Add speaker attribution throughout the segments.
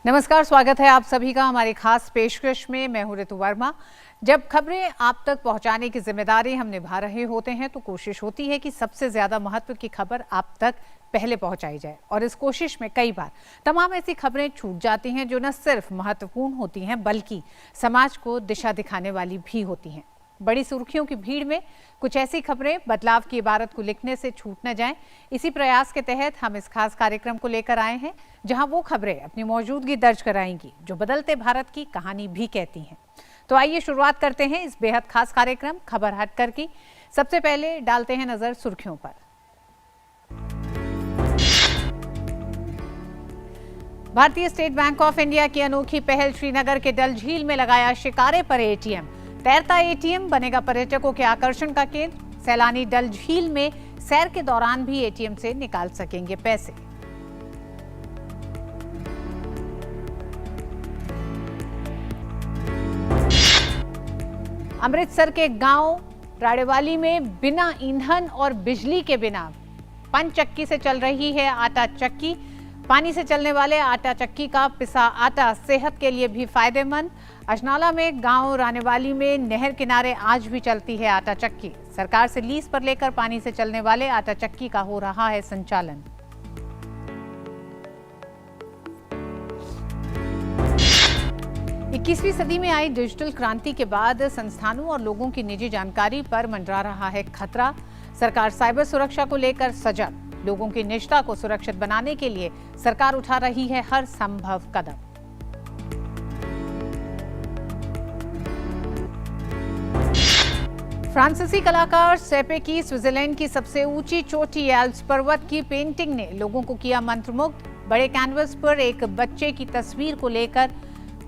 Speaker 1: नमस्कार, स्वागत है आप सभी का हमारी खास पेशकश में। मैं हूं ऋतु वर्मा। जब खबरें आप तक पहुंचाने की जिम्मेदारी हम निभा रहे होते हैं तो कोशिश होती है कि सबसे ज्यादा महत्व की खबर आप तक पहले पहुंचाई जाए, और इस कोशिश में कई बार तमाम ऐसी खबरें छूट जाती हैं जो न सिर्फ महत्वपूर्ण होती हैं बल्कि समाज को दिशा दिखाने वाली भी होती हैं। बड़ी सुर्खियों की भीड़ में कुछ ऐसी खबरें बदलाव की इबारत को लिखने से छूट न जाएं, इसी प्रयास के तहत हम इस खास कार्यक्रम को लेकर आए हैं जहां वो खबरें अपनी मौजूदगी दर्ज कराएंगी जो बदलते भारत की कहानी भी कहती हैं। तो आइए शुरुआत करते हैं इस बेहद खास कार्यक्रम खबर हटकर की। सबसे पहले डालते हैं नजर सुर्खियों पर। भारतीय स्टेट बैंक ऑफ इंडिया की अनोखी पहल, श्रीनगर के डल झील में लगाया शिकारे पर एटीएम। तैरता एटीएम बनेगा पर्यटकों के आकर्षण का केंद्र। सैलानी डल झील में सैर के दौरान भी एटीएम से निकाल सकेंगे पैसे। अमृतसर के गांव राड़ेवाली में बिना ईंधन और बिजली के बिना पंचचक्की से चल रही है आटा चक्की। पानी से चलने वाले आटा चक्की का पिसा आटा सेहत के लिए भी फायदेमंद। अजनाला में गांव रानेवाली में नहर किनारे आज भी चलती है आटा चक्की। सरकार से लीज पर लेकर पानी से चलने वाले आटा चक्की का हो रहा है संचालन। इक्कीसवीं सदी में आई डिजिटल क्रांति के बाद संस्थानों और लोगों की निजी जानकारी पर मंडरा रहा है खतरा। सरकार साइबर सुरक्षा को लेकर सजग। लोगों की निजता को सुरक्षित बनाने के लिए सरकार उठा रही है हर संभव कदम। फ्रांसीसी कलाकार सेपे की स्विट्जरलैंड की सबसे ऊंची चोटी एल्प्स पर्वत की पेंटिंग ने लोगों को किया मंत्रमुग्ध। बड़े कैनवस पर एक बच्चे की तस्वीर को लेकर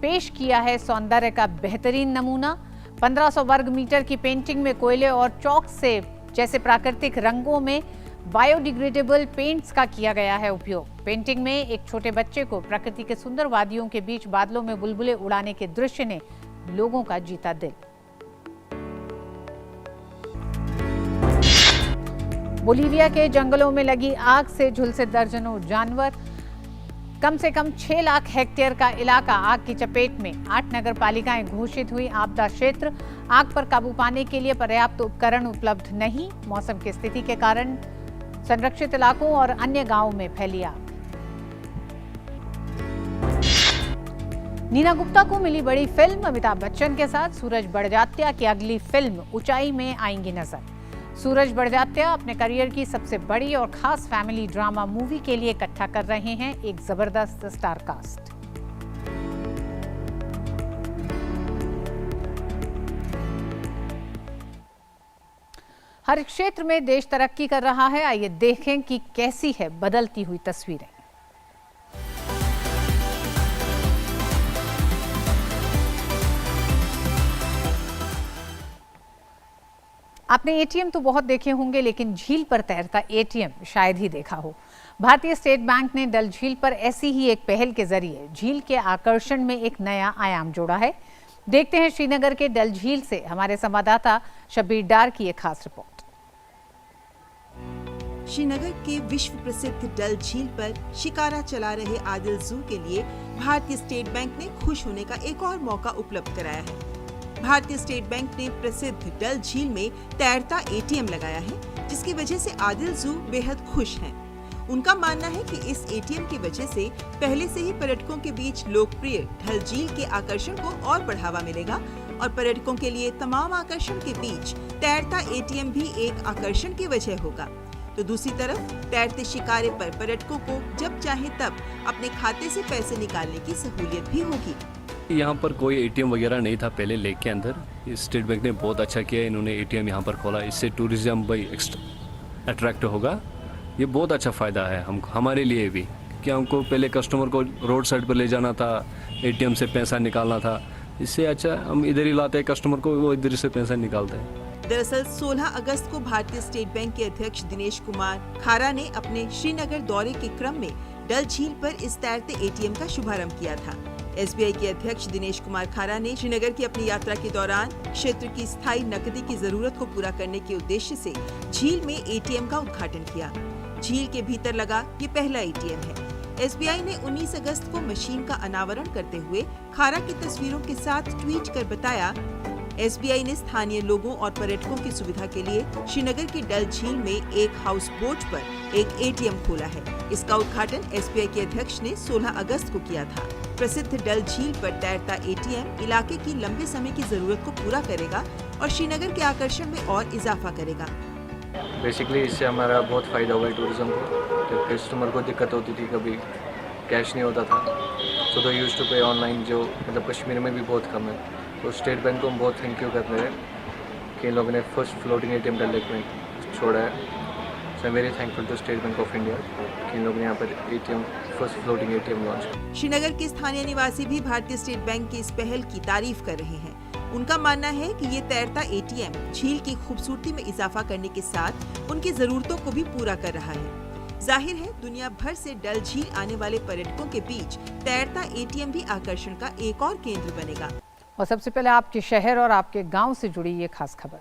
Speaker 1: पेश किया है सौंदर्य का बेहतरीन नमूना। 1500 वर्ग मीटर की पेंटिंग में कोयले और चौक से जैसे प्राकृतिक रंगों में बायोडिग्रेडेबल पेंट्स का किया गया है उपयोग। पेंटिंग में एक छोटे बच्चे को प्रकृति के सुंदर वादियों के बीच बादलों में बुलबुले उड़ाने के दृश्य ने लोगों का जीता दिल। बोलीविया के जंगलों में लगी आग से झुलसे दर्जनों जानवर। कम से कम 6 लाख हेक्टेयर का इलाका आग की चपेट में। 8 नगर पालिकाएं घोषित हुई आपदा क्षेत्र। आग पर काबू पाने के लिए पर्याप्त उपकरण उपलब्ध नहीं। मौसम की स्थिति के कारण संरक्षित इलाकों और अन्य गांवों में फैली आग। नीना गुप्ता को मिली बड़ी फिल्म। अमिताभ बच्चन के साथ सूरज बड़जात्या की अगली फिल्म ऊंचाई में आएंगी नजर। सूरज बड़जात्या अपने करियर की सबसे बड़ी और खास फैमिली ड्रामा मूवी के लिए इकट्ठा कर रहे हैं एक जबरदस्त स्टार कास्ट। हर क्षेत्र में देश तरक्की कर रहा है। आइए देखें कि कैसी है बदलती हुई तस्वीरें। आपने एटीएम तो बहुत देखे होंगे, लेकिन झील पर तैरता एटीएम शायद ही देखा हो। भारतीय स्टेट बैंक ने डल झील पर ऐसी ही एक पहल के जरिए झील के आकर्षण में एक नया आयाम जोड़ा है। देखते हैं श्रीनगर के डल झील से हमारे संवाददाता शब्बीर डार की एक खास रिपोर्ट।
Speaker 2: श्रीनगर के विश्व प्रसिद्ध डल झील पर शिकारा चला रहे आदिल जू के लिए भारतीय स्टेट बैंक ने खुश होने का एक और मौका उपलब्ध कराया है। भारतीय स्टेट बैंक ने प्रसिद्ध डल झील में तैरता एटीएम लगाया है, जिसकी वजह से आदिल जू बेहद खुश हैं। उनका मानना है कि इस एटीएम की वजह से पहले से ही पर्यटकों के बीच लोकप्रिय डल झील के आकर्षण को और बढ़ावा मिलेगा और पर्यटकों के लिए तमाम आकर्षण के बीच तैरता एटीएम भी एक आकर्षण की वजह होगा। तो दूसरी तरफ तैरते शिकारे पर पर्यटकों को जब चाहे तब अपने खाते से पैसे निकालने की सहूलियत भी होगी।
Speaker 3: यहाँ पर कोई एटीएम वगैरह नहीं था पहले लेक के अंदर। स्टेट बैंक ने बहुत अच्छा किया, इन्होंने एटीएम यहाँ पर खोला। इससे टूरिज्म भाई एक्स्ट्रा अट्रैक्ट होगा। ये बहुत अच्छा फ़ायदा है हमारे लिए भी, कि हमको पहले कस्टमर को रोड साइड पर ले जाना था, एटीएम से पैसा निकालना था। इससे अच्छा हम इधर ही लाते हैं कस्टमर को, वो इधर से पैसा निकालते हैं।
Speaker 2: दरअसल 16 अगस्त को भारतीय स्टेट बैंक के अध्यक्ष दिनेश कुमार खारा ने अपने श्रीनगर दौरे के क्रम में डल झील पर इस तैरते एटीएम का शुभारंभ किया था। एसबीआई के अध्यक्ष दिनेश कुमार खारा ने श्रीनगर की अपनी यात्रा के दौरान क्षेत्र की स्थायी नकदी की जरूरत को पूरा करने के उद्देश्य से झील में एटीएम का उद्घाटन किया। झील के भीतर लगा ये पहला एटीएम है। एसबीआई ने 19 अगस्त को मशीन का अनावरण करते हुए खारा की तस्वीरों के साथ ट्वीट कर बताया, एसबीआई ने स्थानीय लोगों और पर्यटकों की सुविधा के लिए श्रीनगर की डल झील में एक हाउस बोट पर एक एटीएम खोला है। इसका उद्घाटन एसबीआई के अध्यक्ष ने 16 अगस्त को किया था। प्रसिद्ध डल झील पर तैरता एटीएम इलाके की लंबे समय की जरूरत को पूरा करेगा और श्रीनगर के आकर्षण में और इजाफा करेगा।
Speaker 4: बेसिकली इससे हमारा बहुत फ़ायदा हुआ है टूरिज़्म को। जब कस्टमर को दिक्कत होती थी, कभी कैश नहीं होता था, तो दे यूज्ड टू पे ऑनलाइन, जो मतलब कश्मीर में भी बहुत कम है। तो स्टेट बैंक को हम बहुत थैंक यू करते हैं कि इन लोगों ने first floating ATM Dal lake में छोड़ा है। So I am very thankful to State Bank of India कि इन लोगों ने यहाँ पर ATM first floating ATM launch किया।
Speaker 2: श्रीनगर के स्थानीय निवासी भी भारतीय स्टेट बैंक की इस पहल की तारीफ कर रहे हैं। उनका मानना है कि ये तैरता एटीएम झील की खूबसूरती में इजाफा करने के साथ उनकी जरूरतों को भी पूरा कर रहा है। जाहिर है दुनिया भर से डल झील आने वाले पर्यटकों के बीच तैरता एटीएम भी आकर्षण का एक और केंद्र बनेगा।
Speaker 1: और सबसे पहले आपके शहर और आपके गांव से जुड़ी ये खास खबर।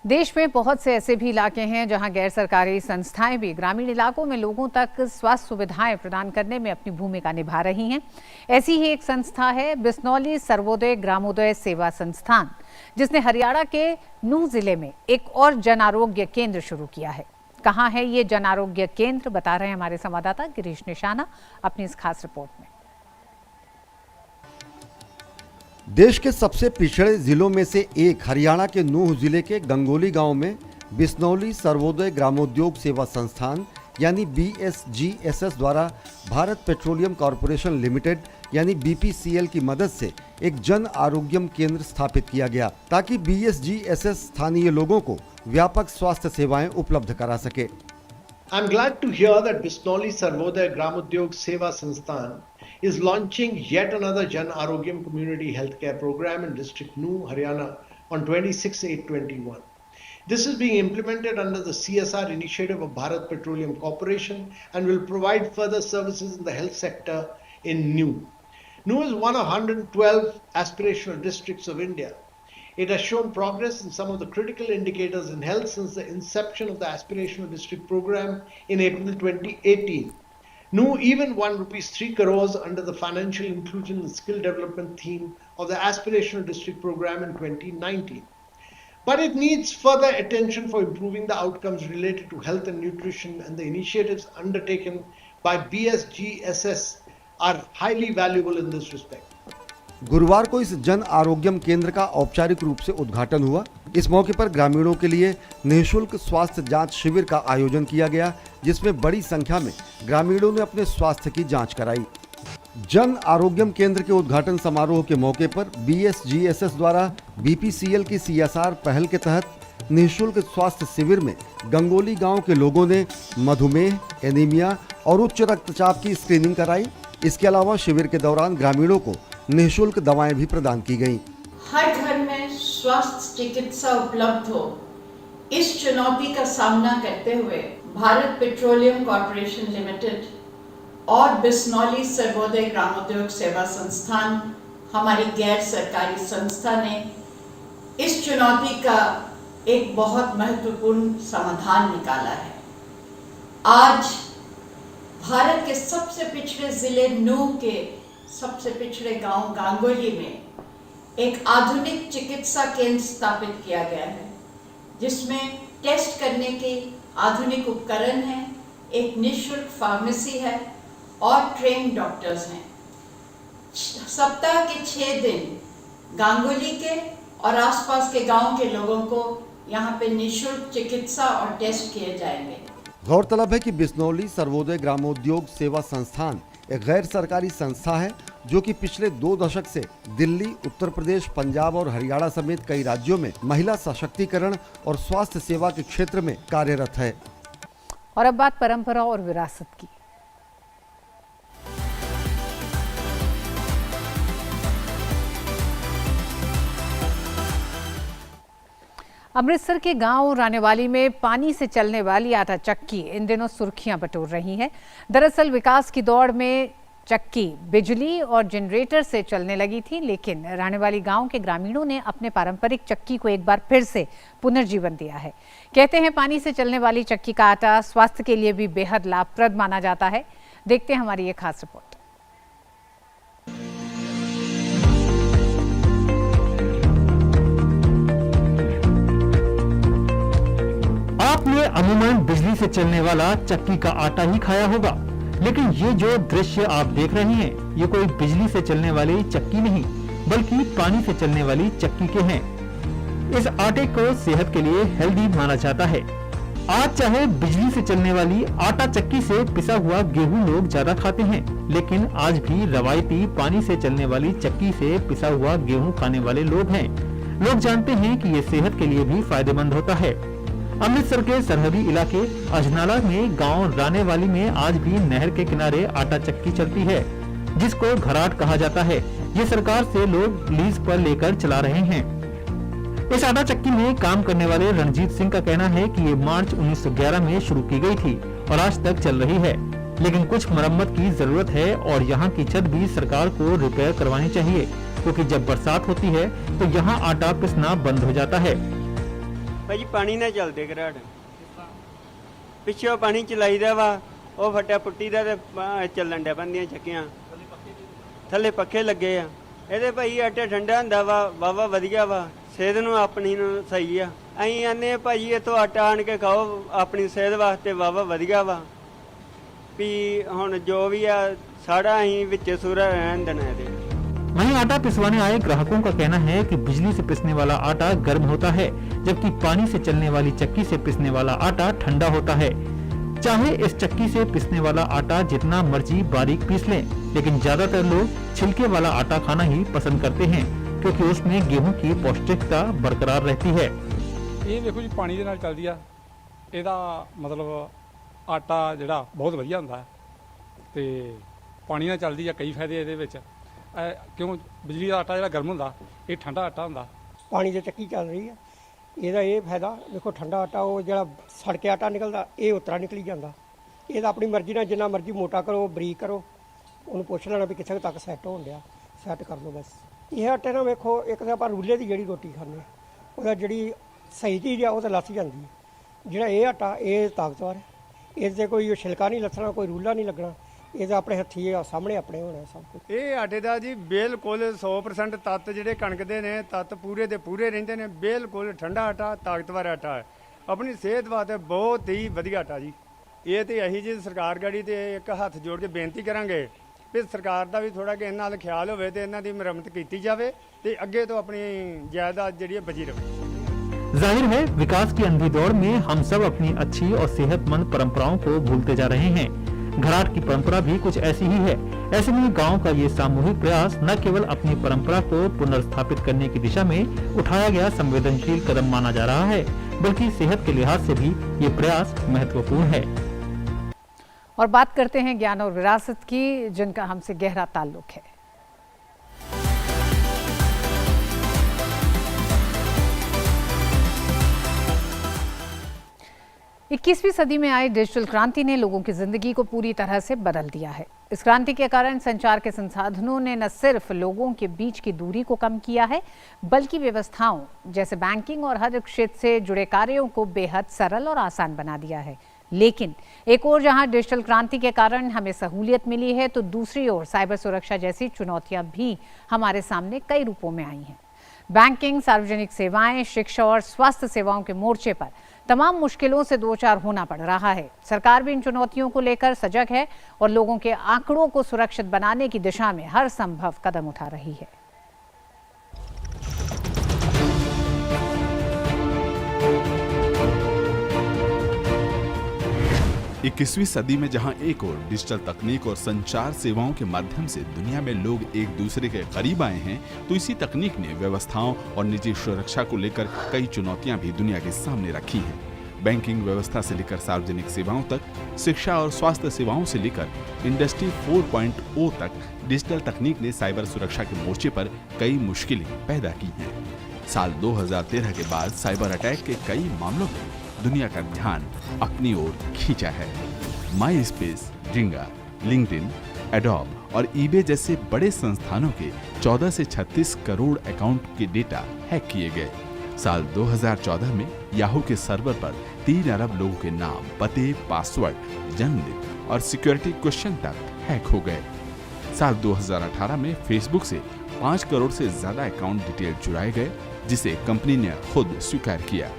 Speaker 1: देश में बहुत से ऐसे भी इलाके हैं जहां गैर सरकारी संस्थाएं भी ग्रामीण इलाकों में लोगों तक स्वास्थ्य सुविधाएं प्रदान करने में अपनी भूमिका निभा रही हैं। ऐसी ही एक संस्था है बिस्नौली सर्वोदय ग्रामोदय सेवा संस्थान, जिसने हरियाणा के नूंह जिले में एक और जन आरोग्य केंद्र शुरू किया है। कहां है ये जन आरोग्य केंद्र, बता रहे हैं हमारे संवाददाता गिरीश निशाना अपनी इस खास रिपोर्ट में।
Speaker 5: देश के सबसे पिछड़े जिलों में से एक हरियाणा के नूंह जिले के गंगोली गांव में बिस्नौली सर्वोदय ग्रामोद्योग सेवा संस्थान यानी BSGSS द्वारा भारत पेट्रोलियम कॉरपोरेशन लिमिटेड यानी BPCL की मदद से एक जन आरोग्यम केंद्र स्थापित किया गया, ताकि BSGSS स्थानीय लोगों को व्यापक स्वास्थ्य सेवाएं उपलब्ध करा सके।
Speaker 6: I'm glad to hear that Bisnoli Sarvodaya Gramodyog Seva Sansthan is launching yet another Jan Arogyam Community Healthcare Program in District Noo, Haryana on 26/8/21. This is being implemented under the CSR initiative of Bharat Petroleum Corporation and will provide further services in the health sector in Noo. Noo is one of 112 aspirational districts of India. It has shown progress in some of the critical indicators in health since the inception of the Aspirational District Program in April 2018. Noo even won ₹3 crores under the Financial Inclusion and Skill Development theme of the Aspirational District Program in 2019. But it needs further attention for improving the outcomes related to health and nutrition, and the initiatives undertaken by BSGSS are highly valuable in this respect.
Speaker 5: गुरुवार को इस जन आरोग्यम केंद्र का औपचारिक रूप से उद्घाटन हुआ। इस मौके पर ग्रामीणों के लिए निःशुल्क स्वास्थ्य जांच शिविर का आयोजन किया गया, जिसमें बड़ी संख्या में ग्रामीणों ने अपने स्वास्थ्य की जांच कराई। जन आरोग्यम केंद्र के उद्घाटन समारोह के मौके पर BSGSS द्वारा BPCL की CSR पहल के तहत निःशुल्क स्वास्थ्य शिविर में गंगोली गांव के लोगों ने मधुमेह, एनीमिया और उच्च रक्तचाप की स्क्रीनिंग कराई। इसके अलावा शिविर के दौरान ग्रामीणों को निःशुल्क दवाएं भी प्रदान की गईं।
Speaker 7: हर घर में स्वास्थ्य चिकित्सा उपलब्ध हो, इस चुनौती का सामना करते हुए भारत पेट्रोलियम कॉरपोरेशन लिमिटेड और बिस्नौली सर्वोदय ग्रामोद्योग सेवा संस्थान, हमारी गैर सरकारी संस्था, ने इस चुनौती का एक बहुत महत्वपूर्ण समाधान निकाला है। आज भारत के सबसे पिछड़े जिले नूंह के सबसे पिछड़े गांव गांगोली में एक आधुनिक चिकित्सा केंद्र स्थापित किया गया है, जिसमें टेस्ट करने के आधुनिक उपकरण हैं, एक निःशुल्क फार्मेसी है और ट्रेन डॉक्टर्स हैं। सप्ताह के 6 दिन गांगोली के और आसपास के गांव के लोगों को यहाँ पे निःशुल्क चिकित्सा और टेस्ट किए जाएंगे।
Speaker 5: गौरतलब है कि बिस्नौली सर्वोदय ग्रामोद्योग सेवा संस्थान एक गैर सरकारी संस्था है, जो कि पिछले 2 दशक से दिल्ली, उत्तर प्रदेश, पंजाब और हरियाणा समेत कई राज्यों में महिला सशक्तिकरण और स्वास्थ्य सेवा के क्षेत्र में कार्यरत है।
Speaker 1: और अब बात परंपरा और विरासत की। अमृतसर के गांव रानेवाली में पानी से चलने वाली आटा चक्की इन दिनों सुर्खियां बटोर रही है। दरअसल विकास की दौड़ में चक्की बिजली और जनरेटर से चलने लगी थी, लेकिन रानीवाली गांव के ग्रामीणों ने अपने पारंपरिक चक्की को एक बार फिर से पुनर्जीवन दिया है। कहते हैं पानी से चलने वाली चक्की का आटा स्वास्थ्य के लिए भी बेहद लाभप्रद माना जाता है। देखते हैं हमारी ये खास रिपोर्ट।
Speaker 8: आपने अमूमन बिजली से चलने वाला चक्की का आटा ही खाया होगा, लेकिन ये जो दृश्य आप देख रहे हैं ये कोई बिजली से चलने वाली चक्की नहीं बल्कि पानी से चलने वाली चक्की के हैं। इस आटे को सेहत के लिए हेल्दी माना जाता है। आज चाहे बिजली से चलने वाली आटा चक्की से पिसा हुआ गेहूं लोग ज्यादा खाते हैं, लेकिन आज भी रवायती पानी से चलने वाली चक्की से पिसा हुआ गेहूं खाने वाले लोग हैं। लोग जानते हैं कि ये सेहत के लिए भी फायदेमंद होता है। अमृतसर के सरहदी इलाके अजनाला में गांव रानेवाली में आज भी नहर के किनारे आटा चक्की चलती है, जिसको घराट कहा जाता है। ये सरकार से लोग लीज पर लेकर चला रहे हैं। इस आटा चक्की में काम करने वाले रणजीत सिंह का कहना है कि ये मार्च 1911 में शुरू की गई थी और आज तक चल रही है, लेकिन कुछ मरम्मत की जरूरत है और यहाँ की छत भी सरकार को रिपेयर करवानी चाहिए, क्योंकि जब बरसात होती है तो यहाँ आटा पिसना बंद हो जाता है।
Speaker 9: भाजी पानी ना चलते घराट पिछो पानी चलाईदा वा ਉਹ ਫਟਿਆ ਪੁੱਟੀ ਦਾ ਤੇ ਚੱਲਣ ਡਿਆ ਪੈਂਦੀਆਂ ਚੱਕੀਆਂ ਥੱਲੇ ਪੱਖੇ ਲੱਗੇ ਆ ਇਹਦੇ ਭਾਈ ਆਟਾ ਠੰਡਾ ਹੁੰਦਾ ਵਾ ਵਾਵਾ ਵਧੀਆ ਵਾ ਸਿਹਤ ਨੂੰ ਆਪਣੀ ਨੂੰ ਸਹੀ ਆ ਅਸੀਂ ਆਨੇ ਭਾਈ ਇਥੋਂ ਆਟਾ ਆਣ ਕੇ ਖਾਓ ਆਪਣੀ ਸਿਹਤ ਵਾਸਤੇ ਵਾਵਾ ਵਧੀਆ ਵਾ ਵੀ ਹੁਣ ਜੋ ਵੀ ਆ ਸਾੜਾ ਅਸੀਂ ਵਿੱਚ ਸੂਰਾ ਰਹਿਣ ਦੇਣਾ ਇਹਦੇ।
Speaker 8: वहीं आटा पिसवाने आए ग्राहकों का कहना है कि बिजली से पिसने वाला आटा गर्म होता है, जबकि पानी से चलने वाली चक्की से पिसने वाला आटा ठंडा होता है। चाहे इस चक्की से पिसने वाला आटा जितना मर्जी बारीक पीस लें, लेकिन ज्यादातर लोग छिलके वाला आटा खाना ही पसंद करते हैं, क्योंकि उसमें गेहूं की पौष्टिकता बरकरार रहती है।
Speaker 10: ये देखो जी पानी दे नाल चलदी आ, ਇਹਦਾ ਮਤਲਬ ਆਟਾ ਜਿਹੜਾ ਬਹੁਤ ਵਧੀਆ ਹੁੰਦਾ ਤੇ ਪਾਣੀ ਨਾਲ ਚੱਲਦੀ ਆ, ਕਈ ਫਾਇਦੇ ਇਹਦੇ ਵਿੱਚ। ਕਿਉਂ ਬਿਜਲੀ ਦਾ ਆਟਾ ਜਿਹੜਾ ਗਰਮ ਹੁੰਦਾ, ਇਹ ਠੰਡਾ ਆਟਾ ਹੁੰਦਾ।
Speaker 11: ਪਾਣੀ ਦੀ ਚੱਕੀ ਚੱਲ ਰਹੀ ਹੈ, ਇਹਦਾ ਇਹ ਫਾਇਦਾ ਦੇਖੋ ਠੰਡਾ ਆਟਾ ਉਹ ਜਿਹੜਾ ਸੜ ਕੇ ਆਟਾ ਨਿਕਲਦਾ ਇਹ ਉਤਰਾ ਨਿਕਲੀ ਜਾਂਦਾ। ਇਹਦਾ ਆਪਣੀ ਮਰਜ਼ੀ ਨਾਲ ਜਿੰਨਾ ਮਰਜ਼ੀ ਮੋਟਾ ਕਰੋ ਬਰੀਕ ਕਰੋ, ਉਹਨੂੰ ਪੁੱਛ ਲੈਣਾ ਵੀ ਕਿੱਥੇ ਤੱਕ ਸੈੱਟ ਹੋਣ ਡਿਆ, ਸੈੱਟ ਕਰ ਲਓ ਬਸ। ਇਹ ਆਟੇ ਨਾਲ ਵੇਖੋ ਇੱਕ ਤਾਂ ਆਪਾਂ ਰੂਲੇ ਦੀ ਜਿਹੜੀ ਰੋਟੀ ਖਾਂਦੇ ਹਾਂ ਉਹਦਾ ਜਿਹੜੀ ਸਹੀ ਚੀਜ਼ ਆ ਉਹ ਤਾਂ ਲੱਥ ਜਾਂਦੀ ਹੈ। ਜਿਹੜਾ ਇਹ ਆਟਾ ਇਹ ਤਾਕਤਵਰ ਹੈ, ਇਸ 'ਤੇ ਕੋਈ ਛਿਲਕਾ ਨਹੀਂ ਲੱਥਣਾ, ਕੋਈ ਰੂਲਾ ਨਹੀਂ ਲੱਗਣਾ, ਇਹਦਾ ਆਪਣੇ ਹੱਥੀ ਸਾਹਮਣੇ ਆਪਣੇ ਹੋਣਾ ਸਭ ਕੁਝ।
Speaker 12: ਇਹ ਆਟੇ ਦਾ ਜੀ ਬਿਲਕੁਲ 100% ਤੱਤ ਜਿਹੜੇ ਕਣਕ ਦੇ ਨੇ ਤੱਤ ਪੂਰੇ ਦੇ ਪੂਰੇ ਰਹਿੰਦੇ ਨੇ। ਬਿਲਕੁਲ ਠੰਡਾ ਆਟਾ ਤਾਕਤਵਰ ਆਟਾ ਹੈ, ਆਪਣੀ ਸਿਹਤ ਵਾਸਤੇ ਬਹੁਤ ਹੀ ਵਧੀਆ ਆਟਾ ਜੀ। ਇਹ ਤੇ ਅਸੀਂ ਜੀ ਸਰਕਾਰ ਗਾੜੀ ਤੇ ਇੱਕ ਹੱਥ ਜੋੜ ਕੇ ਬੇਨਤੀ ਕਰਾਂਗੇ ਵੀ ਸਰਕਾਰ ਦਾ ਵੀ ਥੋੜਾ ਕਿ ਇਹਨਾਂ ਨਾਲ ਖਿਆਲ ਹੋਵੇ ਤੇ ਇਹਨਾਂ ਦੀ ਮੁਰੰਮਤ ਕੀਤੀ ਜਾਵੇ ਤੇ ਅੱਗੇ ਤੋਂ ਆਪਣੀ ਜਾਇਦਾਦ ਜਿਹੜੀ ਬਚੀ ਰਹੇ।
Speaker 8: जाहिर है विकास की अंधी दौड़ में हम सब अपनी अच्छी और सेहतमंद परंपराओं को भूलते जा रहे हैं। घराट की परंपरा भी कुछ ऐसी ही है। ऐसे में गांव का ये सामूहिक प्रयास न केवल अपनी परंपरा को पुनर्स्थापित करने की दिशा में उठाया गया संवेदनशील कदम माना जा रहा है, बल्कि सेहत के लिहाज से भी ये प्रयास महत्वपूर्ण है।
Speaker 1: और बात करते हैं ज्ञान और विरासत की, जिनका हमसे गहरा ताल्लुक है। 21वीं सदी में आई डिजिटल क्रांति ने लोगों की जिंदगी को पूरी तरह से बदल दिया है। इस क्रांति के कारण संचार के संसाधनों ने न सिर्फ लोगों के बीच की दूरी को कम किया है, बल्कि व्यवस्थाओं जैसे बैंकिंग और हर क्षेत्र से जुड़े कार्यों को बेहद सरल और आसान बना दिया है। लेकिन एक ओर जहां डिजिटल क्रांति के कारण हमें सहूलियत मिली है, तो दूसरी ओर साइबर सुरक्षा जैसी चुनौतियां भी हमारे सामने कई रूपों में आई हैं। बैंकिंग, सार्वजनिक सेवाएं, शिक्षा और स्वास्थ्य सेवाओं के मोर्चे पर तमाम मुश्किलों से दो चार होना पड़ रहा है। सरकार भी इन चुनौतियों को लेकर सजग है और लोगों के आंकड़ों को सुरक्षित बनाने की दिशा में हर संभव कदम उठा रही है।
Speaker 13: इक्कीसवीं सदी में जहां एक ओर डिजिटल तकनीक और संचार सेवाओं के माध्यम से दुनिया में लोग एक दूसरे के करीब आए हैं, तो इसी तकनीक ने व्यवस्थाओं और निजी सुरक्षा को लेकर कई चुनौतियां भी दुनिया के सामने रखी हैं। बैंकिंग व्यवस्था से लेकर सार्वजनिक सेवाओं तक, शिक्षा और स्वास्थ्य सेवाओं से लेकर इंडस्ट्री 4.0 तक डिजिटल तकनीक ने साइबर सुरक्षा के मोर्चे पर कई मुश्किलें पैदा की हैं। साल 2013 के बाद साइबर अटैक के कई मामलों में दुनिया का ध्यान अपनी ओर खींचा है। माई स्पेस, जिंगा, लिंक्डइन, एडोब और ईबे जैसे बड़े संस्थानों के 14 से 36 करोड़ अकाउंट के डेटा हैक किए गए। साल 2014 में याहू के सर्वर पर 3 अरब लोगों के नाम, पते, पासवर्ड, जन्मदिन और सिक्योरिटी क्वेश्चन तक हैक हो गए। साल 2018 में फेसबुक से 5 करोड़ से ज्यादा अकाउंट डिटेल चुराए गए, जिसे कंपनी ने खुद स्वीकार किया।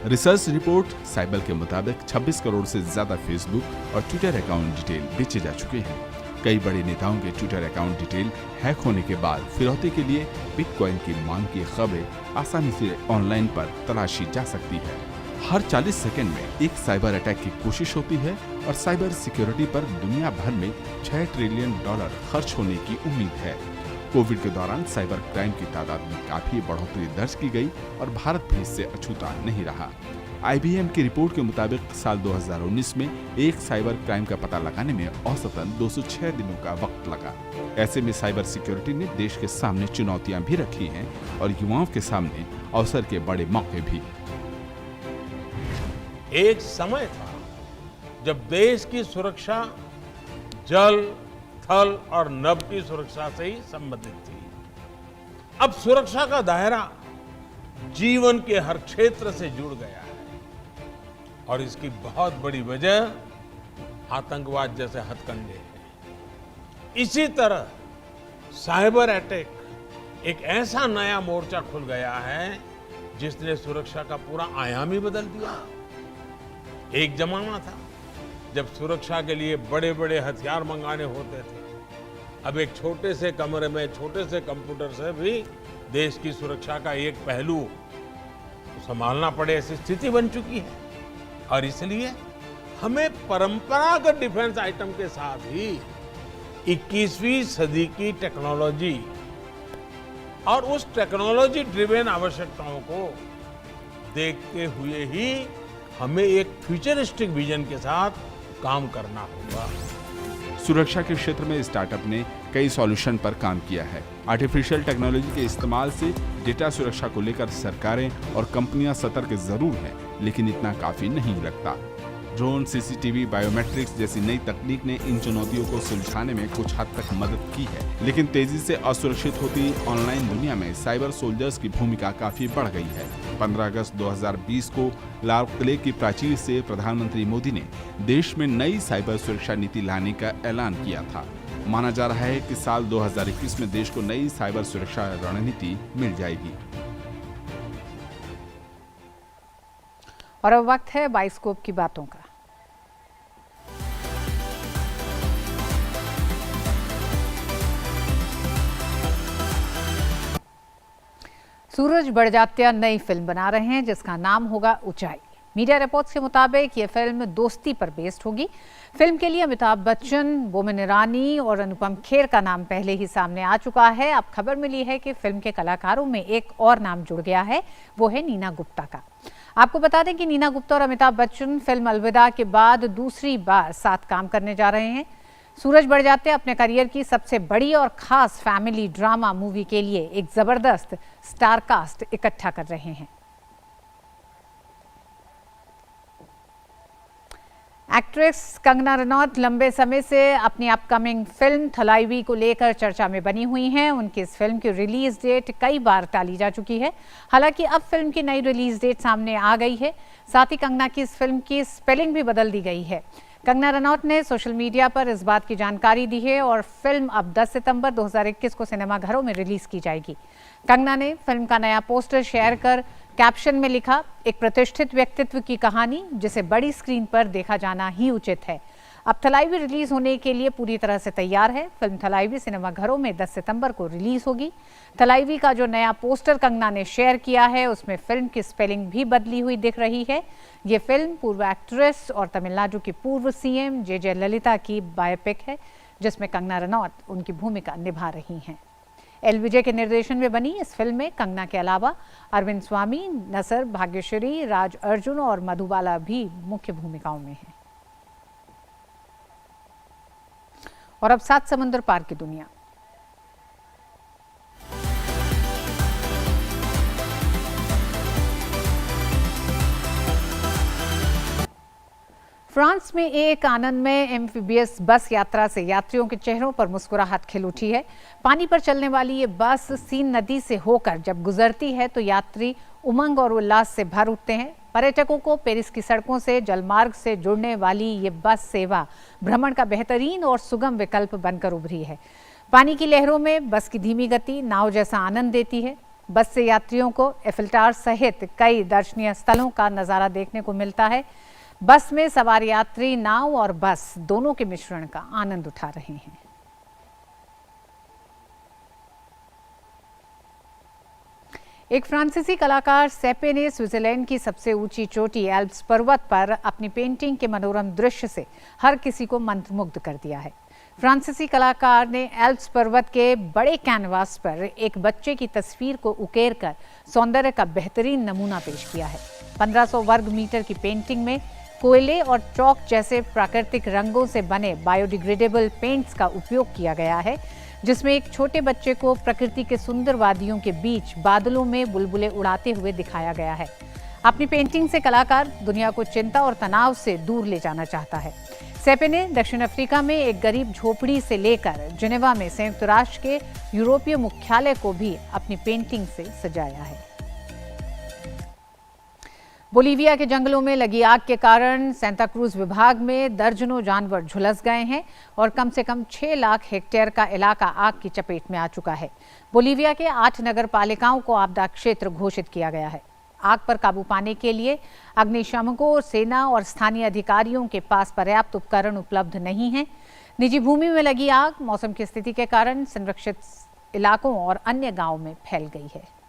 Speaker 13: रिसर्च रिपोर्ट साइबर के मुताबिक 26 करोड़ से ज्यादा फेसबुक और ट्विटर अकाउंट डिटेल बेचे जा चुके हैं। कई बड़े नेताओं के ट्विटर अकाउंट डिटेल हैक होने के बाद फिरौती के लिए बिटकॉइन की मांग की खबरें आसानी से ऑनलाइन पर तलाशी जा सकती है। हर 40 सेकंड में एक साइबर अटैक की कोशिश होती है और साइबर सिक्योरिटी पर दुनिया भर में $6 ट्रिलियन खर्च होने की उम्मीद है। कोविड के दौरान साइबर क्राइम की तादाद में काफी बढ़ोतरी दर्ज की गई और भारत भी इससे अछूता नहीं रहा। IBM की रिपोर्ट के मुताबिक साल 2019 में एक साइबर क्राइम का पता लगाने में औसतन 206 दिनों का वक्त लगा। ऐसे में साइबर सिक्योरिटी ने देश के सामने चुनौतियां भी रखी हैं और युवाओं के सामने अवसर के बड़े मौके भी।
Speaker 14: एक समय था जब देश की सुरक्षा जल, थल और नभ की सुरक्षा से ही संबंधित थी। अब सुरक्षा का दायरा जीवन के हर क्षेत्र से जुड़ गया है और इसकी बहुत बड़ी वजह आतंकवाद जैसे हथकंडे हैं। इसी तरह साइबर अटैक एक ऐसा नया मोर्चा खुल गया है जिसने सुरक्षा का पूरा आयाम ही बदल दिया। एक जमाना था जब सुरक्षा के लिए बड़े बड़े हथियार मंगाने होते थे। अब एक छोटे से कमरे में छोटे से कंप्यूटर से भी देश की सुरक्षा का एक पहलू संभालना पड़े ऐसी स्थिति बन चुकी है। और इसलिए हमें परंपरागत डिफेंस आइटम के साथ ही 21वीं सदी की टेक्नोलॉजी और उस टेक्नोलॉजी ड्रिवेन आवश्यकताओं को देखते हुए ही हमें एक फ्यूचरिस्टिक विजन के साथ काम करना होगा।
Speaker 13: सुरक्षा के क्षेत्र में स्टार्टअप ने कई सॉल्यूशन पर काम किया है। आर्टिफिशियल टेक्नोलॉजी के इस्तेमाल से डेटा सुरक्षा को लेकर सरकारें और कंपनियां सतर्क जरूर हैं, लेकिन इतना काफी नहीं लगता। ड्रोन, सीसीटीवी, बायोमेट्रिक्स जैसी नई तकनीक ने इन चुनौतियों को सुलझाने में कुछ हद तक मदद की है, लेकिन तेजी से असुरक्षित होती ऑनलाइन दुनिया में साइबर सोल्जर्स की भूमिका काफी बढ़ गई है। 15 अगस्त 2020 को लाल किले की प्राचीर से प्रधानमंत्री मोदी ने देश में नई साइबर सुरक्षा नीति लाने का ऐलान किया था। माना जा रहा है कि साल 2021 में देश को नई साइबर सुरक्षा रणनीति मिल जाएगी।
Speaker 1: और अब वक्त है बाइस्कोप की बातों का। सूरज बड़जात्या नई फिल्म बना रहे हैं जिसका नाम होगा ऊंचाई। मीडिया रिपोर्ट्स के मुताबिक ये फिल्म दोस्ती पर बेस्ड होगी। फिल्म के लिए अमिताभ बच्चन, बोमन ईरानी और अनुपम खेर का नाम पहले ही सामने आ चुका है। अब खबर मिली है कि फिल्म के कलाकारों में एक और नाम जुड़ गया है, वो है नीना गुप्ता का। आपको बता दें कि नीना गुप्ता और अमिताभ बच्चन फिल्म अलविदा के बाद दूसरी बार साथ काम करने जा रहे हैं। सूरज बड़जात्या अपने करियर की सबसे बड़ी और खास फैमिली ड्रामा मूवी के लिए एक जबरदस्त स्टार कास्ट इकट्ठा कर रहे हैं। एक्ट्रेस कंगना रनौत लंबे समय से अपनी अपकमिंग फिल्म थलाइवी को लेकर चर्चा में बनी हुई हैं। उनकी इस फिल्म की रिलीज डेट कई बार टाली जा चुकी है। हालांकि अब फिल्म की नई रिलीज डेट सामने आ गई है। साथ ही कंगना की इस फिल्म की स्पेलिंग भी बदल दी गई है। कंगना रनौत ने सोशल मीडिया पर इस बात की जानकारी दी है और फिल्म अब 10 सितंबर 2021 को सिनेमाघरों में रिलीज की जाएगी। कंगना ने फिल्म का नया पोस्टर शेयर कर कैप्शन में लिखा, एक प्रतिष्ठित व्यक्तित्व की कहानी जिसे बड़ी स्क्रीन पर देखा जाना ही उचित है। अब थलाइवी रिलीज होने के लिए पूरी तरह से तैयार है। फिल्म थलाइवी सिनेमाघरों में 10 सितंबर को रिलीज होगी। थलाइवी का जो नया पोस्टर कंगना ने शेयर किया है उसमें फिल्म की स्पेलिंग भी बदली हुई दिख रही है। ये फिल्म पूर्व एक्ट्रेस और तमिलनाडु की पूर्व सीएम जे जयललिता की बायोपिक है जिसमें कंगना रनौत उनकी भूमिका निभा रही हैं। एल विजय के निर्देशन में बनी इस फिल्म में कंगना के अलावा अरविंद स्वामी, नसर, भाग्यश्री, राज अर्जुन और मधुबाला भी मुख्य भूमिकाओं में हैं। और अब 7 समुद्र पार की दुनिया। फ्रांस में एक आनंदमय एम्फीबियस बस यात्रा से यात्रियों के चेहरों पर मुस्कुराहट खिल उठी है। पानी पर चलने वाली ये बस सीन नदी से होकर जब गुजरती है तो यात्री उमंग और उल्लास से भर उठते हैं। पर्यटकों को पेरिस की सड़कों से जलमार्ग से जुड़ने वाली ये बस सेवा भ्रमण का बेहतरीन और सुगम विकल्प बनकर उभरी है। पानी की लहरों में बस की धीमी गति नाव जैसा आनंद देती है। बस से यात्रियों को एफिल टावर सहित कई दर्शनीय स्थलों का नजारा देखने को मिलता है। बस में सवार यात्री नाव और बस दोनों के मिश्रण का आनंद उठा रहे हैं। एक फ्रांसीसी कलाकार सेपे ने स्विट्जरलैंड की सबसे ऊंची चोटी एल्प्स पर्वत पर अपनी पेंटिंग के मनोरम दृश्य से हर किसी को मंत्रमुग्ध कर दिया है। फ्रांसीसी कलाकार ने एल्प्स पर्वत के बड़े कैनवास पर एक बच्चे की तस्वीर को उकेर कर सौंदर्य का बेहतरीन नमूना पेश किया है। 1500 वर्ग मीटर की पेंटिंग में कोयले और चौक जैसे प्राकृतिक रंगों से बने बायोडिग्रेडेबल पेंट्स का उपयोग किया गया है, जिसमें एक छोटे बच्चे को प्रकृति के सुंदर वादियों के बीच बादलों में बुलबुले उड़ाते हुए दिखाया गया है। अपनी पेंटिंग से कलाकार दुनिया को चिंता और तनाव से दूर ले जाना चाहता है। सेपे ने दक्षिण अफ्रीका में एक गरीब झोपड़ी से लेकर जिनेवा में संयुक्त राष्ट्र के यूरोपीय मुख्यालय को भी अपनी पेंटिंग से सजाया है। बोलीविया के जंगलों में लगी आग के कारण सांता क्रूज विभाग में दर्जनों जानवर झुलस गए हैं और कम से कम 6 लाख हेक्टेयर का इलाका आग की चपेट में आ चुका है। बोलीविया के 8 नगर पालिकाओं को आपदा क्षेत्र घोषित किया गया है। आग पर काबू पाने के लिए अग्निशमकों, सेना और स्थानीय अधिकारियों के पास पर्याप्त उपकरण उपलब्ध नहीं है। निजी भूमि में लगी आग मौसम की स्थिति के कारण संरक्षित इलाकों और अन्य गांवों में फैल गई है।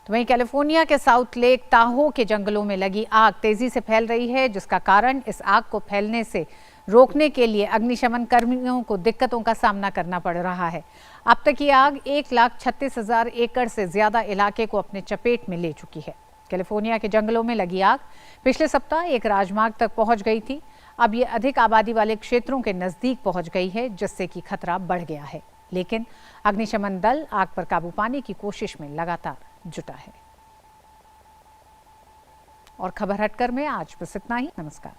Speaker 1: तो वहीं कैलिफोर्निया के साउथ लेक ताहो के जंगलों में लगी आग तेजी से फैल रही है, जिसका कारण इस आग को फैलने से रोकने के लिए अग्निशमन कर्मियों को दिक्कतों का सामना करना पड़ रहा है। अब तक ये आग 1,36,000 एकड़ से ज्यादा इलाके को अपने चपेट में ले चुकी है। कैलिफोर्निया के जंगलों में लगी आग पिछले सप्ताह एक राजमार्ग तक पहुंच गई थी। अब ये अधिक आबादी वाले क्षेत्रों के नजदीक पहुंच गई है, जिससे कि खतरा बढ़ गया है। लेकिन अग्निशमन दल आग पर काबू पाने की कोशिश में लगातार जुटा है। और खबर हटकर में आज बस इतना ही। नमस्कार।